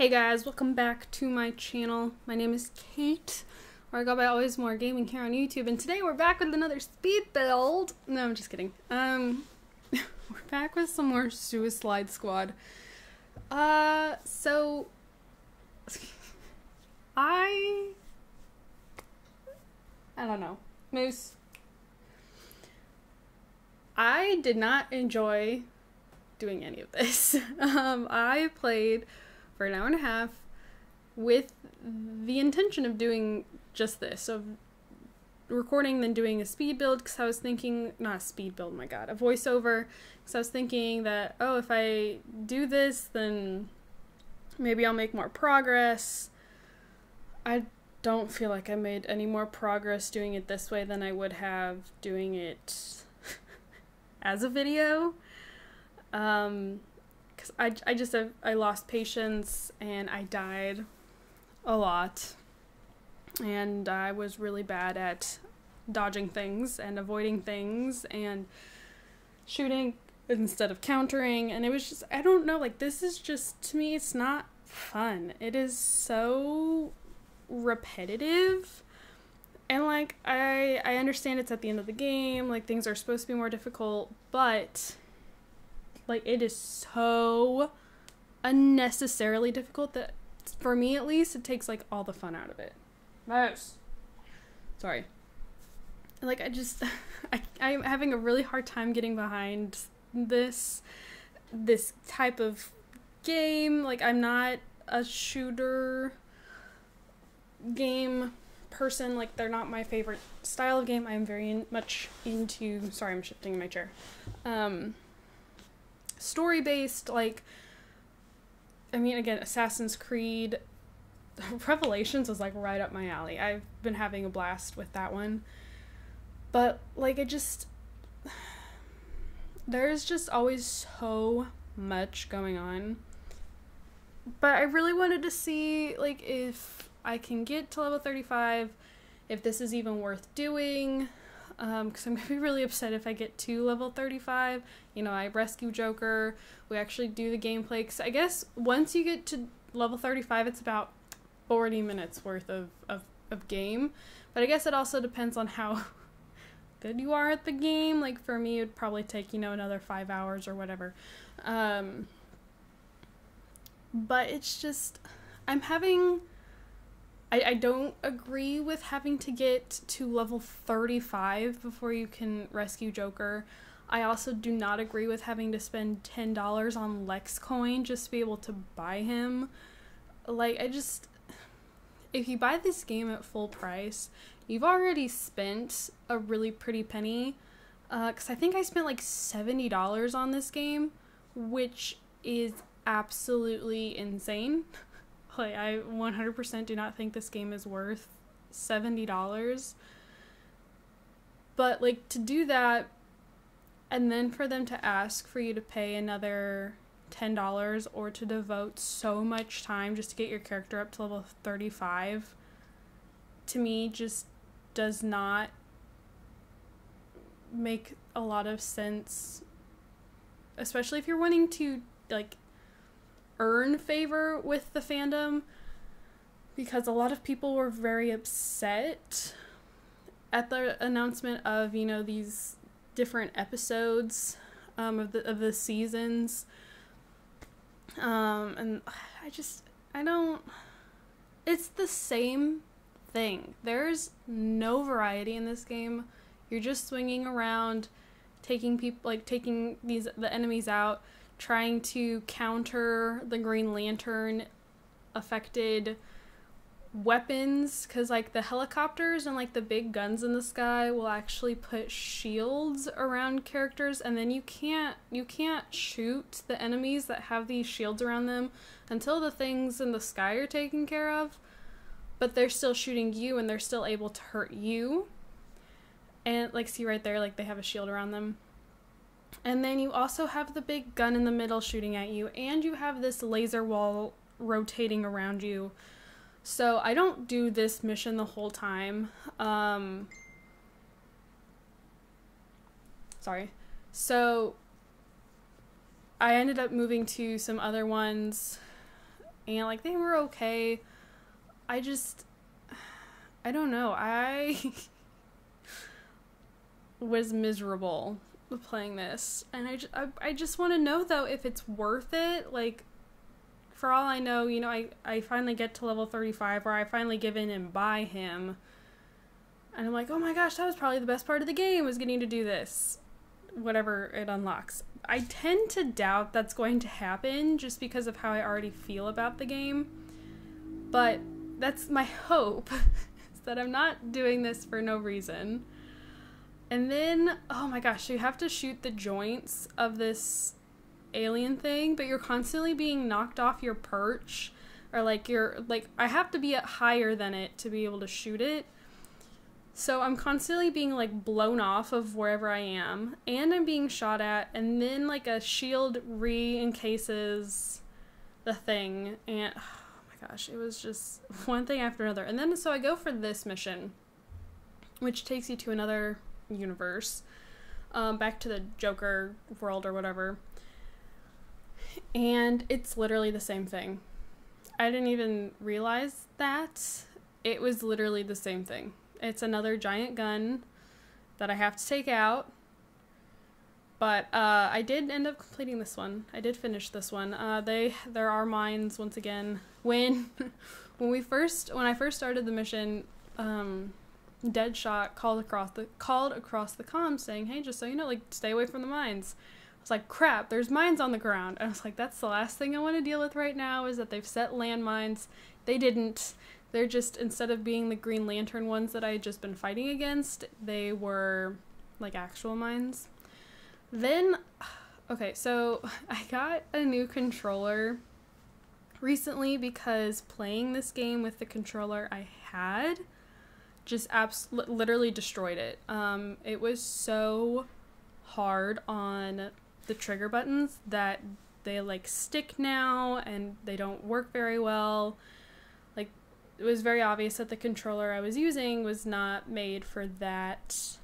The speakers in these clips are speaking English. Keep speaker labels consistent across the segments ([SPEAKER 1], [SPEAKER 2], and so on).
[SPEAKER 1] Hey guys, welcome back to my channel. My name is Kate, or I go by Always More Gaming here on YouTube, and today we're back with another speed build. No, I'm just kidding. We're back with some more Suislide Squad. So I don't know. Moose. I did not enjoy doing any of this. I played for an hour and a half with the intention of doing just this, of recording, then doing a speed build, because I was thinking, not a speed build, my god, a voiceover, because I was thinking that, oh, if I do this, then maybe I'll make more progress. I don't feel like I made any more progress doing it this way than I would have doing it as a video. Because I lost patience and I died a lot, and I was really bad at dodging things and avoiding things and shooting instead of countering, and it was just, I don't know, like, this is just, to me, it's not fun. It is so repetitive, and like, I understand it's at the end of the game, like, things are supposed to be more difficult, but like, it is so unnecessarily difficult that, for me at least, it takes like all the fun out of it. Mouse. Sorry. Like, I'm having a really hard time getting behind this type of game. Like, I'm not a shooter game person. Like, they're not my favorite style of game. I'm very much into, sorry, I'm shifting in my chair. Story-based, like, I mean, again, Assassin's Creed Revelations was like right up my alley. I've been having a blast with that one, but like, there's just always so much going on. But I really wanted to see, like, if I can get to level 35, if this is even worth doing. Because I'm going to be really upset if I get to level 35. You know, I rescue Joker, we actually do the gameplay, because I guess once you get to level 35, it's about 40 minutes worth of game. But I guess it also depends on how good you are at the game. Like, for me, it would probably take, you know, another 5 hours or whatever. But it's just, I don't agree with having to get to level 35 before you can rescue Joker. I also do not agree with having to spend $10 on Lex coin just to be able to buy him. Like, if you buy this game at full price, you've already spent a really pretty penny. Because I think I spent like $70 on this game, which is absolutely insane. Like, I 100% do not think this game is worth $70. But, like, to do that, and then for them to ask for you to pay another $10 or to devote so much time just to get your character up to level 35, to me, just does not make a lot of sense. Especially if you're wanting to, like, earn favor with the fandom, because a lot of people were very upset at the announcement of, you know, these different episodes of the seasons, and I don't, it's the same thing. There's no variety in this game. You're just swinging around, taking the enemies out, trying to counter the Green Lantern affected weapons, because like the helicopters and like the big guns in the sky will actually put shields around characters, and then you can't shoot the enemies that have these shields around them until the things in the sky are taken care of, but they're still shooting you and they're still able to hurt you. And like, see right there, like, they have a shield around them. And then you also have the big gun in the middle shooting at you, and you have this laser wall rotating around you. So I don't do this mission the whole time. Sorry. So I ended up moving to some other ones and like they were okay. I don't know. I was miserable playing this, and I just want to know though if it's worth it. Like, for all I know, you know, I finally get to level 35, or I finally give in and buy him, and I'm like, oh my gosh, that was probably the best part of the game, was getting to do this, whatever it unlocks. I tend to doubt that's going to happen just because of how I already feel about the game, but that's my hope, is that I'm not doing this for no reason. And then, oh my gosh, you have to shoot the joints of this alien thing, but you're constantly being knocked off your perch, or like I have to be at higher than it to be able to shoot it. So I'm constantly being like blown off of wherever I am, and I'm being shot at, and then like a shield re-encases the thing, and oh my gosh, it was just one thing after another. And then so I go for this mission, which takes you to another universe, back to the Joker world or whatever, and it's literally the same thing. I didn't even realize that it was literally the same thing. It's another giant gun that I have to take out, but I did end up completing this one. I did finish this one. There are mines once again. When I first started the mission, Deadshot called across the comm saying, hey, just so you know, like, stay away from the mines. I was like, crap, there's mines on the ground. And I was like, that's the last thing I want to deal with right now, is that they've set landmines. They didn't. They're just, instead of being the Green Lantern ones that I had just been fighting against, they were like actual mines. Then, okay, so I got a new controller recently because playing this game with the controller I had just literally destroyed it. It was so hard on the trigger buttons that they like stick now, and they don't work very well. Like, it was very obvious that the controller I was using was not made for that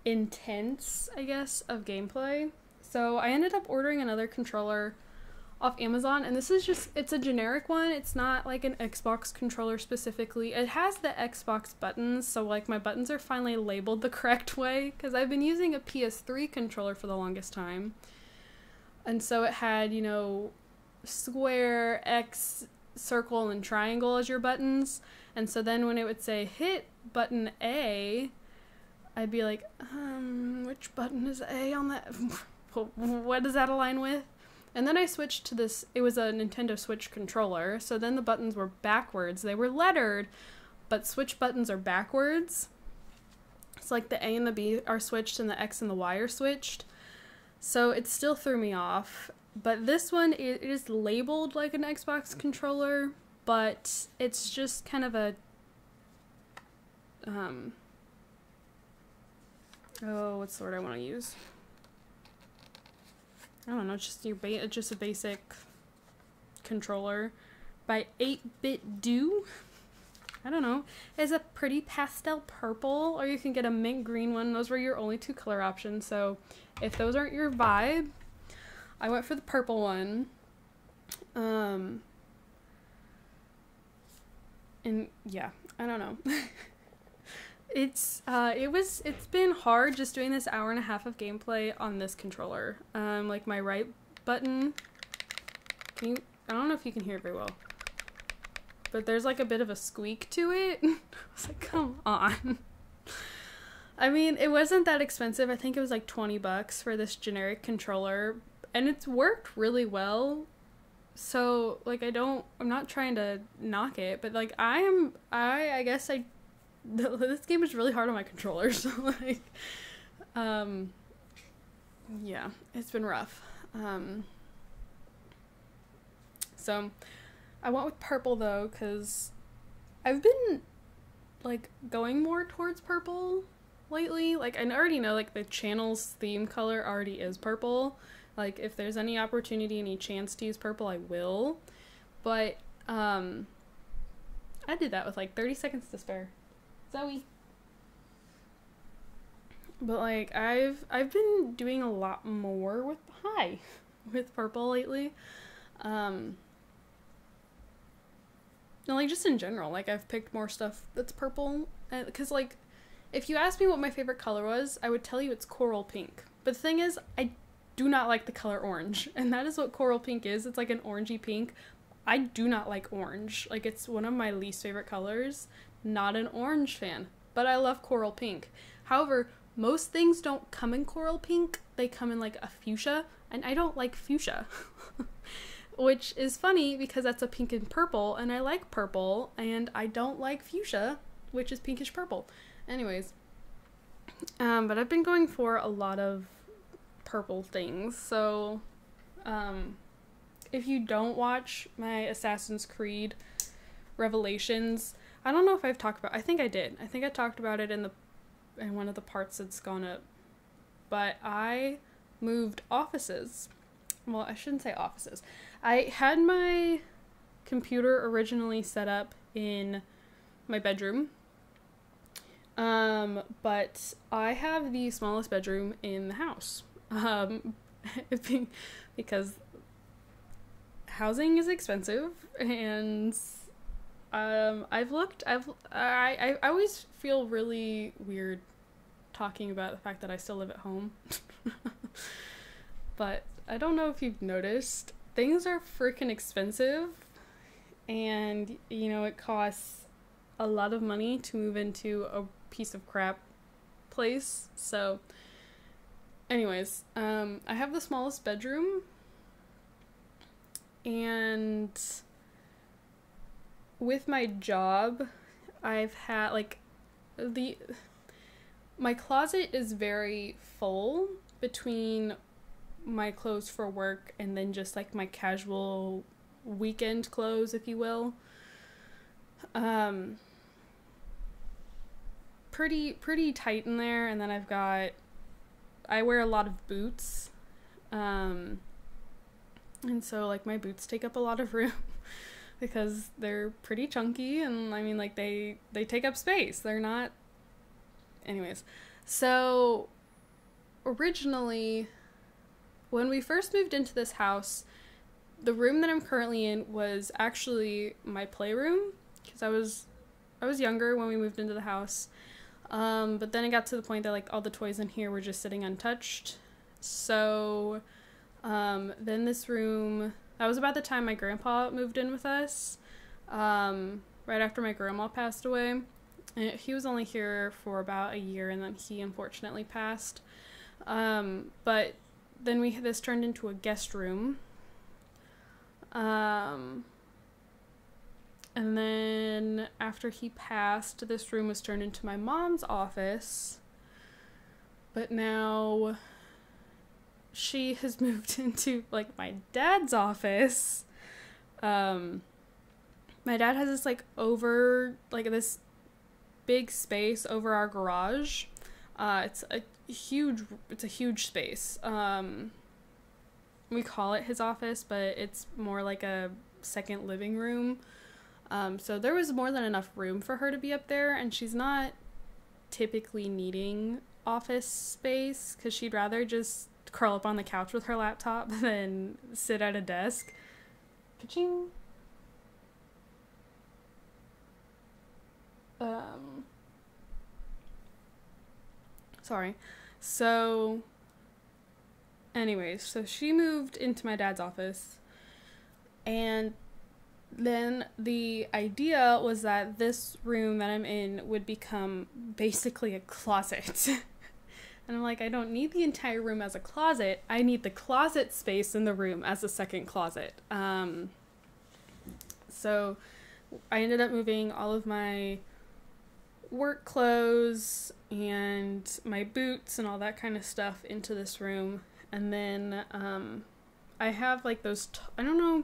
[SPEAKER 1] intense, I guess, of gameplay. So I ended up ordering another controller off Amazon, and this is just, it's a generic one. It's not like an Xbox controller specifically. It has the Xbox buttons, so like my buttons are finally labeled the correct way, because I've been using a PS3 controller for the longest time, and so it had, you know, square, X, circle, and triangle as your buttons, and so then when it would say hit button A, I'd be like, which button is A on that? What does that align with? And then I switched to this, it was a Nintendo Switch controller, so then the buttons were backwards. They were lettered, but Switch buttons are backwards. It's like the A and the B are switched and the X and the Y are switched. So it still threw me off. But this one, it is labeled like an Xbox controller, but it's just kind of a, oh, what's the word I want to use? I don't know, it's just a basic controller by 8-Bit Do. I don't know. It's a pretty pastel purple, or you can get a mint green one. Those were your only two color options, so if those aren't your vibe, I went for the purple one. And yeah, I don't know. It's been hard just doing this hour and a half of gameplay on this controller. Like my right button, I don't know if you can hear it very well, but there's like a bit of a squeak to it. I was like, come on. I mean, it wasn't that expensive. I think it was like $20 for this generic controller, and it's worked really well. So like, I'm not trying to knock it, but like I guess this game is really hard on my controller, so like, yeah, it's been rough. So I went with purple though, because I've been like going more towards purple lately. Like, I already know like the channel's theme color already is purple. Like, if there's any opportunity, any chance to use purple, I will. But I did that with like 30 seconds to spare. Zoe. But like, I've been doing a lot more with purple lately. And, like, just in general, like, I've picked more stuff that's purple. Because, like, if you asked me what my favorite color was, I would tell you it's coral pink. But the thing is, I do not like the color orange. And that is what coral pink is. It's like an orangey pink. I do not like orange. Like, it's one of my least favorite colors. Not an orange fan. But I love coral pink. However, most things don't come in coral pink. They come in, like, a fuchsia. And I don't like fuchsia. Which is funny because that's a pink and purple. And I like purple. And I don't like fuchsia, which is pinkish purple. Anyways. But I've been going for a lot of purple things. So, if you don't watch my Assassin's Creed Revelations, I don't know if I've talked about, I think I did. I think I talked about it in one of the parts that's gone up. But I moved offices. Well, I shouldn't say offices. I had my computer originally set up in my bedroom. But I have the smallest bedroom in the house. Because housing is expensive, and I always feel really weird talking about the fact that I still live at home. But I don't know if you've noticed, things are freaking expensive, and it costs a lot of money to move into a piece of crap place. So anyways, I have the smallest bedroom, and with my job, I've had, like, my closet is very full between my clothes for work and then just, like, my casual weekend clothes, if you will. Pretty tight in there, and then I wear a lot of boots, and so, like, my boots take up a lot of room because they're pretty chunky, and I mean, like, they take up space. They're not, anyways. So originally, when we first moved into this house, the room that I'm currently in was actually my playroom, because I was younger when we moved into the house. But then it got to the point that, like, all the toys in here were just sitting untouched. So, then this room, that was about the time my grandpa moved in with us, right after my grandma passed away. And he was only here for about a year, and then he unfortunately passed. But then this turned into a guest room. And then after he passed, this room was turned into my mom's office. But now she has moved into, like, my dad's office. My dad has this, like, this big space over our garage. It's a huge space. We call it his office, but it's more like a second living room. So there was more than enough room for her to be up there, and she's not typically needing office space because she'd rather just curl up on the couch with her laptop than sit at a desk. Ka-ching. Sorry. So anyways, so she moved into my dad's office, and then the idea was that this room that I'm in would become basically a closet. And I'm like, I don't need the entire room as a closet. I need the closet space in the room as a second closet. So I ended up moving all of my work clothes and my boots and all that kind of stuff into this room. And then I have, like, those, I don't know,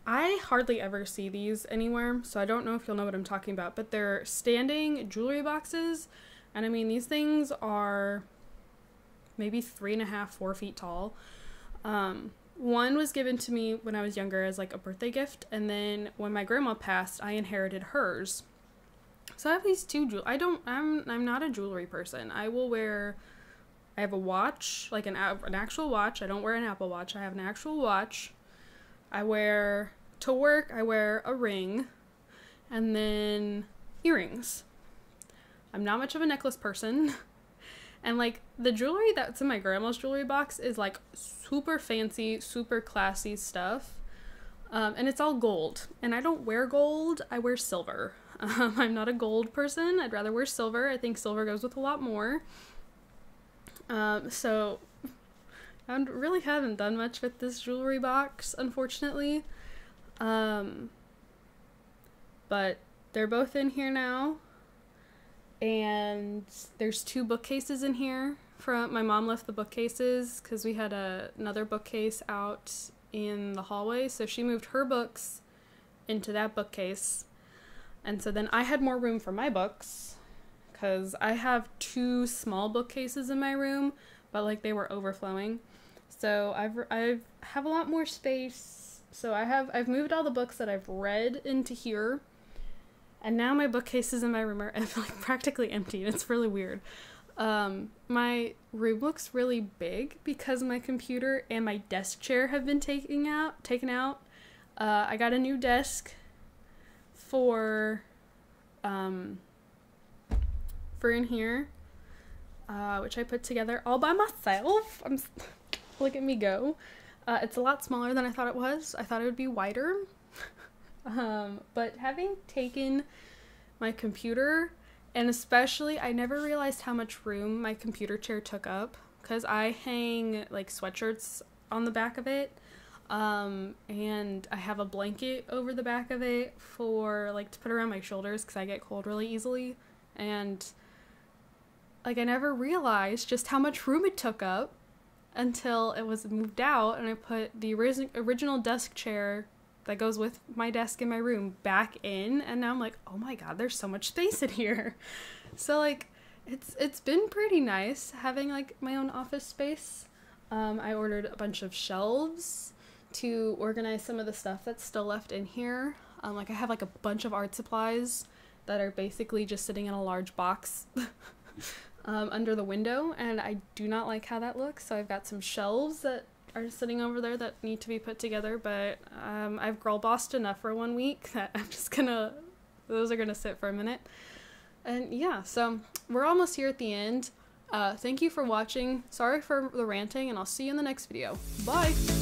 [SPEAKER 1] I hardly ever see these anywhere, so I don't know if you'll know what I'm talking about, but they're standing jewelry boxes, and I mean, these things are maybe 3.5, 4 feet tall. One was given to me when I was younger as, like, a birthday gift, and then when my grandma passed, I inherited hers. So I have these two I'm not a jewelry person. I have a watch, like an actual watch. I don't wear an Apple Watch. I have an actual watch. To work, I wear a ring, and then earrings. I'm not much of a necklace person. And like the jewelry that's in my grandma's jewelry box is like super fancy, super classy stuff. And it's all gold. And I don't wear gold, I wear silver. I'm not a gold person. I'd rather wear silver. I think silver goes with a lot more. So I really haven't done much with this jewelry box, unfortunately. But they're both in here now. And there's 2 bookcases in here. My mom left the bookcases because we had another bookcase out in the hallway, so she moved her books into that bookcase. And so then I had more room for my books because I have 2 small bookcases in my room, but like they were overflowing. So I have a lot more space. So I've moved all the books that I've read into here. And now my bookcases in my room are like practically empty, and it's really weird. My room looks really big because my computer and my desk chair have been taken out. I got a new desk for in here, which I put together all by myself. Look at me go. It's a lot smaller than I thought it was. I thought it would be wider. But having taken my computer, and especially, I never realized how much room my computer chair took up, because I hang like sweatshirts on the back of it, and I have a blanket over the back of it for like to put around my shoulders because I get cold really easily, and like I never realized just how much room it took up until it was moved out, and I put the original desk chair that goes with my desk in my room back in, and now I'm like, oh my god, there's so much space in here. So like it's been pretty nice having like my own office space. I ordered a bunch of shelves to organize some of the stuff that's still left in here. Like I have like a bunch of art supplies that are basically just sitting in a large box under the window, and I do not like how that looks. So I've got some shelves that are sitting over there that need to be put together, but I've girl bossed enough for 1 week that I'm just gonna, those are gonna sit for a minute. And yeah, so we're almost here at the end. Thank you for watching. Sorry for the ranting, and I'll see you in the next video. Bye!